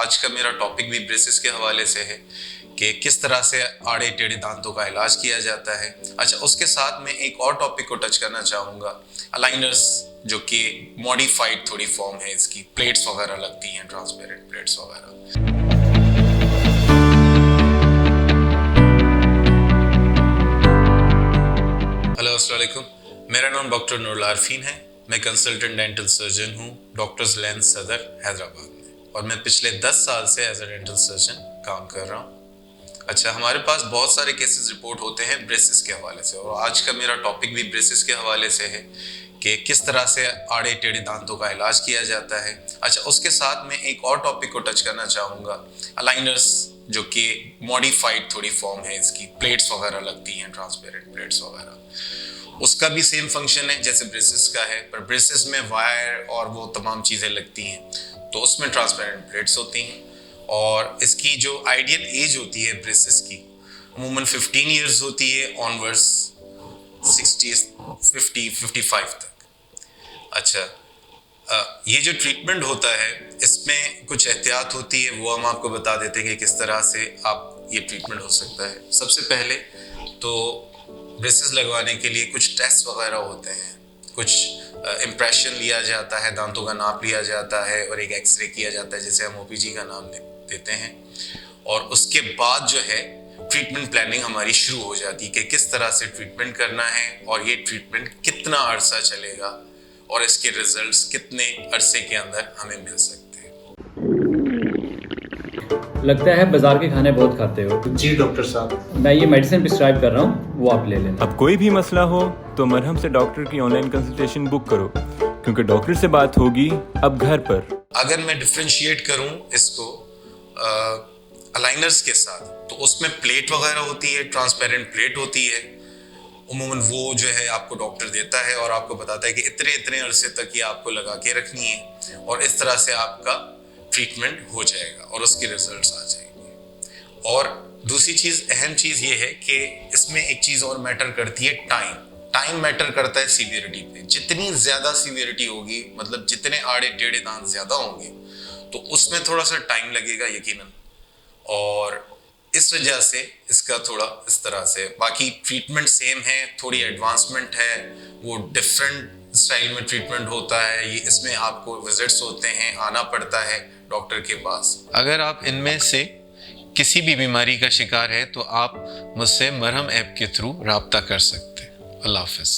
आज का मेरा टॉपिक भी ब्रेसेस के हवाले से है कि किस तरह से आड़े टेढ़े दांतों का इलाज किया जाता है। अच्छा, उसके साथ मैं एक और टॉपिक को टच करना चाहूँगा, अलाइनर्स, जो कि मॉडिफाइड थोड़ी फॉर्म है इसकी, प्लेट्स वगैरह लगती हैं, ट्रांसपेरेंट प्लेट्स वगैरह। हेलो, अस्सलाम वालेकुम। मेरा नाम डॉक्टर नूरुल आरफीन है। मैं कंसल्टेंट डेंटल सर्जन हूँ डॉक्टर्स लेंस सदर हैदराबाद में, और मैं पिछले 10 साल से एज ए डेंटल सर्जन काम कर रहा हूँ। अच्छा, हमारे पास बहुत सारे केसेस रिपोर्ट होते हैं ब्रेसेस के हवाले से, और आज का मेरा टॉपिक भी ब्रेसेस के हवाले से है कि किस तरह से आड़े टेढ़े दांतों का इलाज किया जाता है। अच्छा, उसके साथ मैं एक और टॉपिक को टच करना चाहूँगा, अलाइनर्स, जो कि मॉडिफाइड थोड़ी फॉर्म है इसकी, प्लेट्स वगैरह लगती हैं, ट्रांसपेरेंट प्लेट्स वगैरह। उसका भी सेम फंक्शन है जैसे ब्रेसेस का है, पर ब्रेसेस में वायर और वो तमाम चीज़ें लगती हैं, तो उसमें ट्रांसपेरेंट प्लेट्स होती हैं। और इसकी जो आइडियल एज होती है ब्रेसेस की, अमूमन 15 ईयर्स होती है ऑनवर्ड्स 60, 50, 55 तक। अच्छा, ये जो ट्रीटमेंट होता है इसमें कुछ एहतियात होती है, वो हम आपको बता देते हैं कि किस तरह से आप ये ट्रीटमेंट हो सकता है। सबसे पहले तो ब्रेसेस लगवाने के लिए कुछ टेस्ट वगैरह होते हैं, कुछ इम्प्रेशन लिया जाता है, दांतों का नाप लिया जाता है और एक एक्सरे किया जाता है जिसे हम ओपीजी का नाम देते हैं। और उसके बाद जो है ट्रीटमेंट प्लानिंग हमारी शुरू हो जाती है कि किस तरह से ट्रीटमेंट करना है और ये ट्रीटमेंट कितना अरसा चलेगा और इसके रिजल्ट्स कितने अरसे के अंदर हमें मिल सकते हैं। लगता है बाजार के खाने बहुत खाते हो। जी डॉक्टर साहब, मैं ये मेडिसिन प्रिस्क्राइब कर रहा हूँ, वो आप ले लेना। अब कोई भी मसला हो तो मरहम से डॉक्टर की ऑनलाइन कंसल्टेशन बुक करो, क्योंकि डॉक्टर से बात होगी अब घर पर। अगर मैं डिफरेंशिएट करूं इसको अलाइनर्स के साथ, तो उसमें प्लेट वगैरह होती है, ट्रांसपेरेंट प्लेट होती है। उमूमन वो जो है आपको डॉक्टर देता है और आपको बताता है कि इतने इतने अरसे तक ये आपको लगा के रखनी है, और इस तरह से आपका ट्रीटमेंट हो जाएगा और उसके रिजल्ट्स आ जाएंगे। और दूसरी चीज़, अहम चीज़ ये है कि इसमें एक चीज़ और मैटर करती है, टाइम मैटर करता है सीवियरिटी पे। जितनी ज़्यादा सीवियरिटी होगी, मतलब जितने आड़े टेढ़े दांत ज़्यादा होंगे, तो उसमें थोड़ा सा टाइम लगेगा यकीनन, और इस वजह से इसका थोड़ा इस तरह से। बाकी ट्रीटमेंट सेम है, थोड़ी एडवांसमेंट है, वो डिफरेंट स्टाइल में ट्रीटमेंट होता है। ये इसमें आपको विजिट्स होते हैं, आना पड़ता है डॉक्टर के पास। अगर आप इनमें से किसी भी बीमारी का शिकार है तो आप मुझसे मरहम ऐप के थ्रू राब्ता कर सकते हैं। अल्लाह हाफ़िज़।